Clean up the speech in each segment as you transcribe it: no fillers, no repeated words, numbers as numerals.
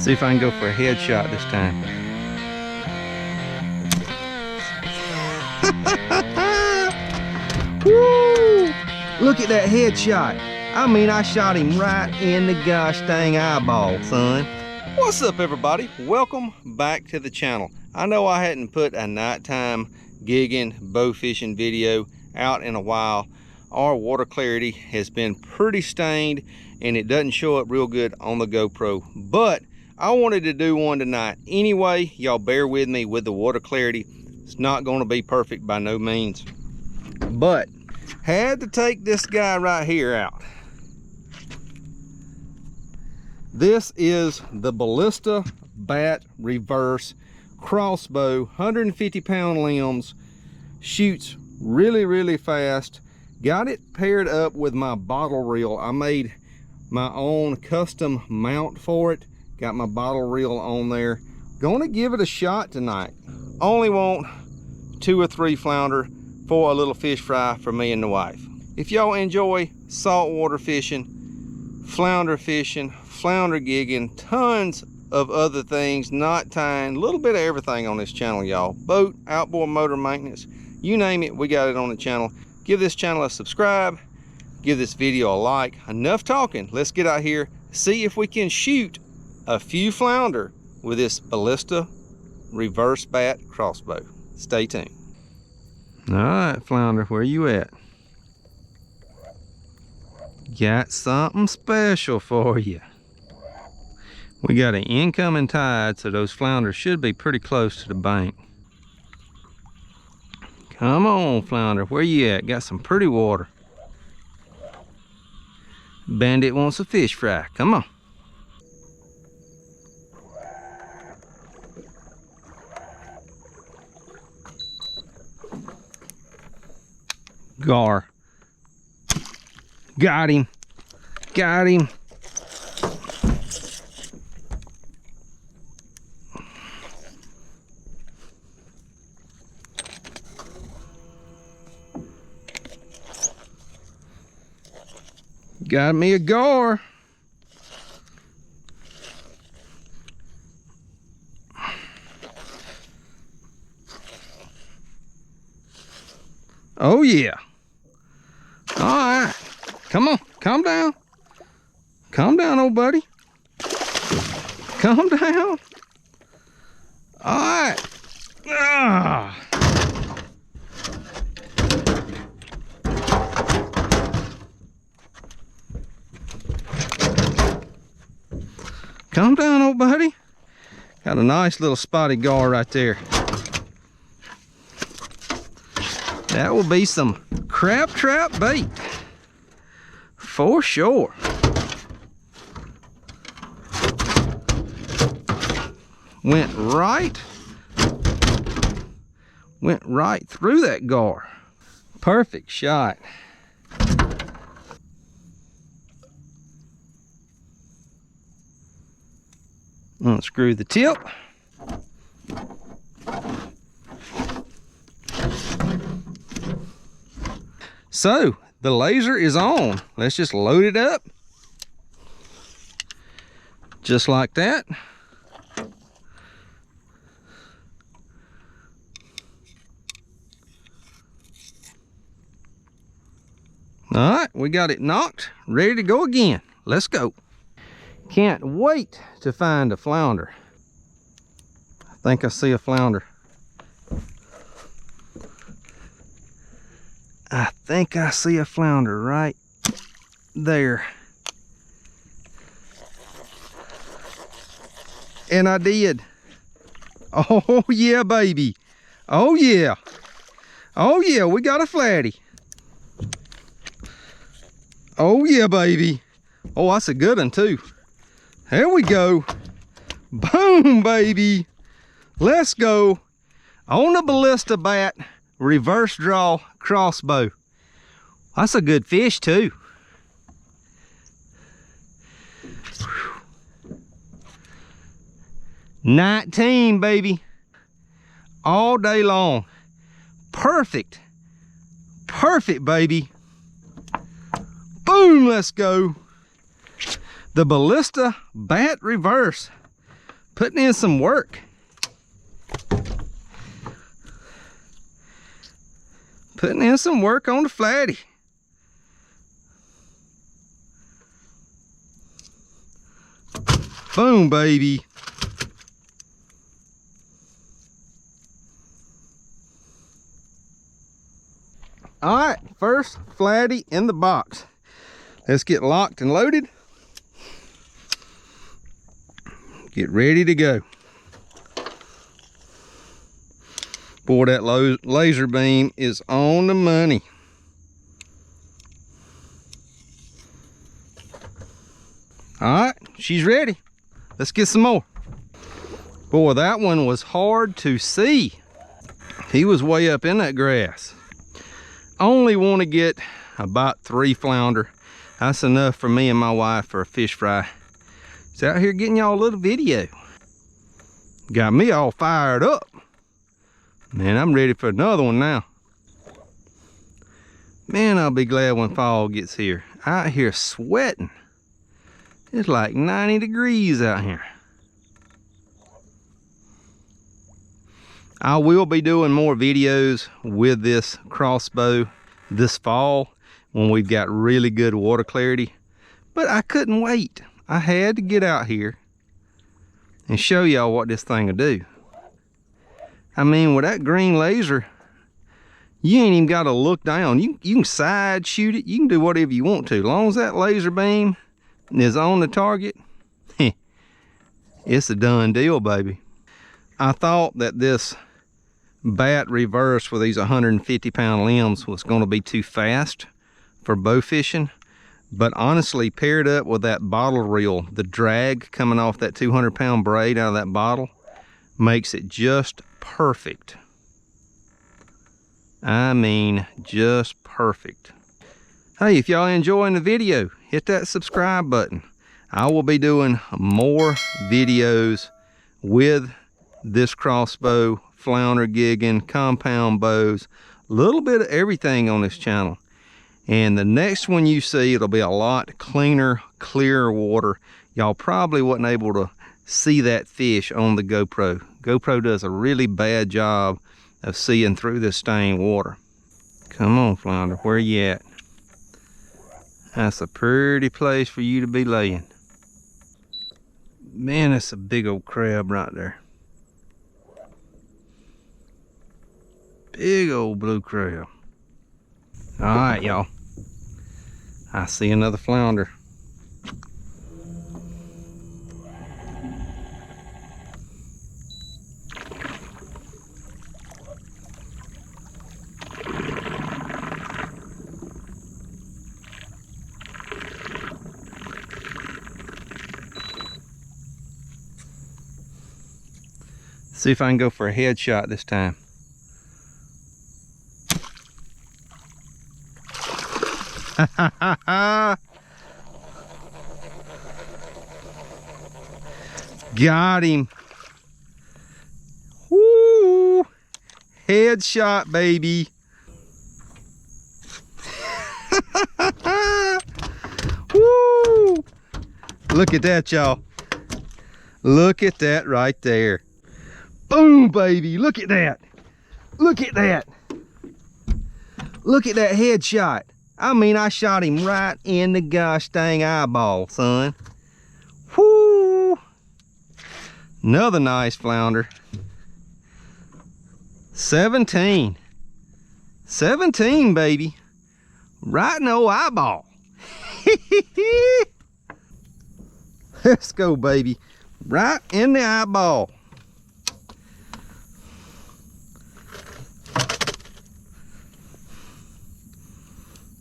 See if I can go for a headshot this time. Woo! Look at that headshot. I mean, I shot him right in the gosh dang eyeball, son. What's up, everybody? Welcome back to the channel. I know I hadn't put a nighttime gigging bow fishing video out in a while. Our water clarity has been pretty stained and it doesn't show up real good on the GoPro, but I wanted to do one tonight anyway. Y'all bear with me with the water clarity. It's not going to be perfect by no means, but had to take this guy right here out. This is the Ballista Bat Reverse Crossbow, 150-pound limbs, shoots really fast. Got it paired up with my bottle reel. I made my own custom mount for it. Got my bottle reel on there. Gonna give it a shot tonight. Only want 2 or 3 flounder for a little fish fry for me and the wife. If y'all enjoy saltwater fishing, flounder gigging, tons of other things, knot tying, a little bit of everything on this channel, y'all. Boat, outboard motor maintenance, you name it, we got it on the channel. Give this channel a subscribe, give this video a like. Enough talking, let's get out here, see if we can shoot a few flounder with this Ballista Reverse Bat Crossbow. Stay tuned. All right, flounder, where you at? Got something special for you. We got an incoming tide, so those flounders should be pretty close to the bank. Come on, flounder, where you at? Got some pretty water. Bandit wants a fish fry, come on. Gar. Got him. Got him. Got me a gar. Oh yeah. All right. Come on. Calm down. Calm down, old buddy. Calm down. All right. Ah. Calm down, old buddy. Got a nice little spotted gar right there. That will be some crab trap bait for sure. Went right through that gar. Perfect shot. Unscrew the tip. So the laser is on. Let's just load it up. Just like that. All right, we got it knocked, ready to go again. Let's go. Can't wait to find a flounder. I think I see a flounder. I think I see a flounder right there. And I did. Oh yeah, baby. Oh yeah. Oh yeah, we got a flatty. Oh yeah, baby. Oh, that's a good one too. There we go. Boom, baby. Let's go. On the Ballista Bat Reverse Draw Crossbow. That's a good fish too. 19, baby. All day long. Perfect. Perfect, baby. Boom, let's go. The Ballista Bat Reverse. putting in some work. Putting in some work on the flatty. Boom, baby. All right, first flatty in the box. Let's get locked and loaded. Get ready to go. Boy, that laser beam is on the money. All right, she's ready. Let's get some more. Boy, that one was hard to see. He was way up in that grass. Only want to get about 3 flounder. That's enough for me and my wife for a fish fry. It's out here getting y'all a little video. Got me all fired up. Man, I'm ready for another one now. Man, I'll be glad when fall gets here. Out here sweating. It's like 90 degrees out here. I will be doing more videos with this crossbow this fall when we've got really good water clarity. But I couldn't wait. I had to get out here and show y'all what this thing will do. I mean, with that green laser, you ain't even got to look down. You can side shoot it. You can do whatever you want to. As long as that laser beam is on the target, it's a done deal, baby. I thought that this bat reverse with these 150-pound limbs was going to be too fast for bow fishing. But honestly, paired up with that bottle reel, the drag coming off that 200-pound braid out of that bottle makes it just perfect. I mean, just perfect. Hey, if y'all enjoying the video, hit that subscribe button. I will be doing more videos with this crossbow, flounder gigging, compound bows, a little bit of everything on this channel. And the next one you see, it'll be a lot cleaner, clearer water. Y'all probably wasn't able to see that fish on the GoPro. GoPro does a really bad job of seeing through this stained water. Come on, flounder, where you at? That's a pretty place for you to be laying. Man, that's a big old crab right there. Big old blue crab. All right, y'all. I see another flounder. See if I can go for a headshot this time. Got him. Woo! Headshot, baby. Woo! Look at that, y'all. Look at that right there. Boom, baby. Look at that. Look at that. Look at that headshot. I mean, I shot him right in the gosh dang eyeball, son. Whoo! Another nice flounder. 17. 17, baby. Right in the old eyeball. Let's go, baby. Right in the eyeball.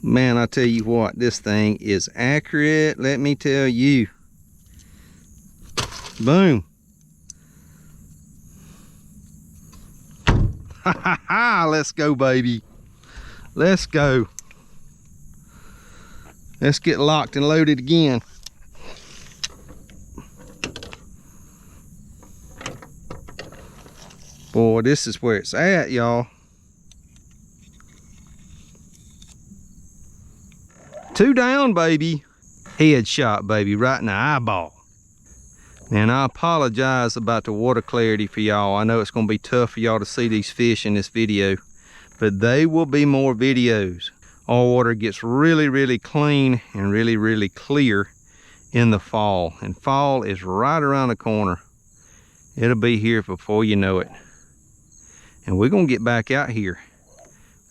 Man, I tell you what, this thing is accurate, let me tell you. Boom. Ha ha ha, let's go, baby. Let's go. Let's get locked and loaded again. Boy, this is where it's at, y'all. 2 down, baby. Headshot, baby, right in the eyeball. And I apologize about the water clarity for y'all. I know it's gonna be tough for y'all to see these fish in this video, but they will be more videos. Our water gets really, really clean and really, really clear in the fall. And fall is right around the corner. It'll be here before you know it. And we're gonna get back out here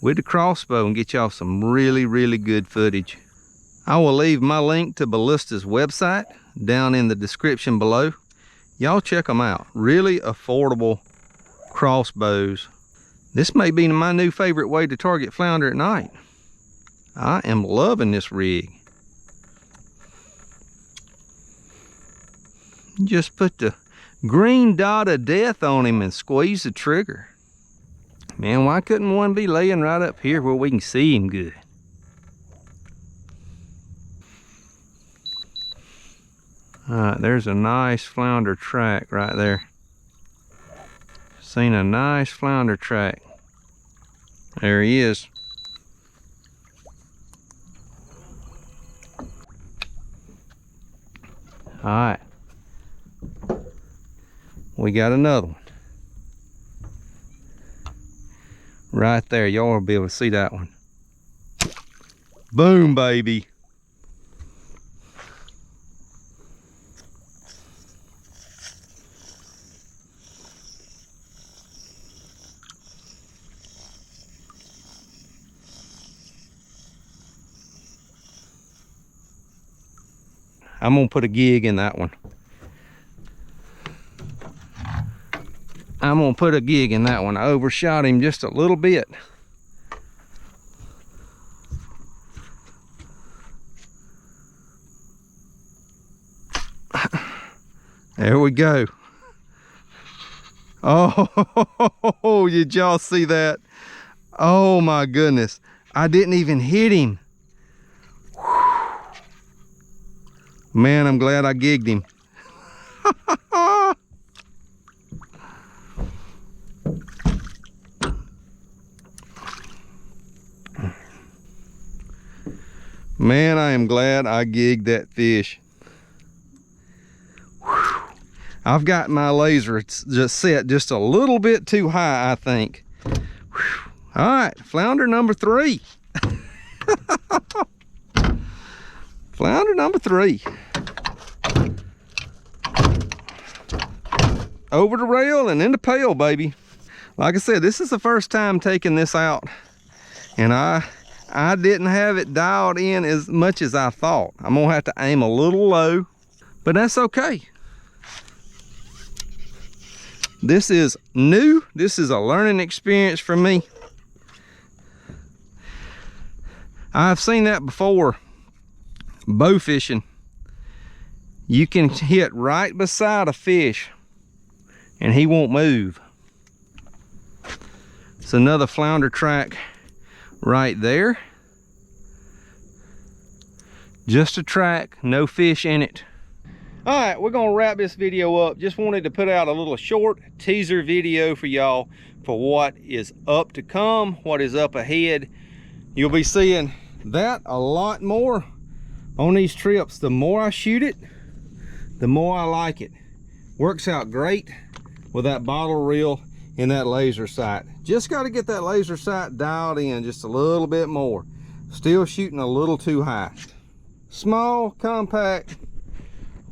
with the crossbow and get y'all some really, really good footage. I will leave my link to Ballista's website down in the description below. Y'all check them out. Really affordable crossbows. This may be my new favorite way to target flounder at night. I am loving this rig. Just put the green dot of death on him and squeeze the trigger. Man, why couldn't one be laying right up here where we can see him good? All right, there's a nice flounder track right there. Seen a nice flounder track. There he is. All right. We got another one. Right there, y'all will be able to see that one. Boom, baby. I'm gonna put a gig in that one. I'm gonna put a gig in that one. I overshot him just a little bit. There we go. Oh, did y'all see that? Oh my goodness. I didn't even hit him. Man, I'm glad I gigged him. Man, I am glad I gigged that fish. Whew. I've got my laser just set just a little bit too high, I think. Whew. All right, flounder number 3. Flounder number 3. Over the rail and in the pail, baby. Like I said, this is the first time taking this out, and I didn't have it dialed in as much as I thought. I'm gonna have to aim a little low, but that's okay. This is new. This is a learning experience for me. I've seen that before. Bow fishing, you can hit right beside a fish and he won't move. It's another flounder track right there. Just a track, no fish in it. All right, we're gonna wrap this video up. Just wanted to put out a little short teaser video for y'all for what is up to come, what is up ahead. You'll be seeing that a lot more on these trips. The more I shoot it, the more I like it. Works out great with that bottle reel and that laser sight. Just got to get that laser sight dialed in just a little bit more. Still shooting a little too high. Small, compact,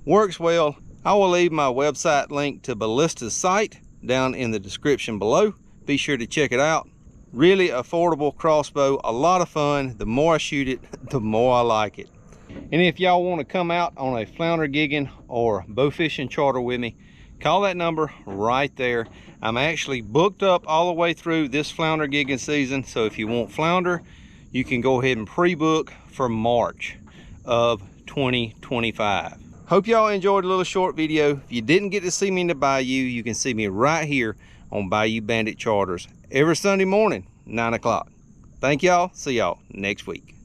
works well. I will leave my website link to Ballista's site down in the description below. Be sure to check it out. Really affordable crossbow, a lot of fun. The more I shoot it, the more I like it. And if y'all want to come out on a flounder gigging or bow fishing charter with me, call that number right there. I'm actually booked up all the way through this flounder gigging season, so if you want flounder, you can go ahead and pre-book for March of 2025. Hope y'all enjoyed a little short video. If you didn't get to see me in the bayou, you can see me right here on Bayou Bandit Charters every Sunday morning, 9 o'clock. Thank y'all. See y'all next week.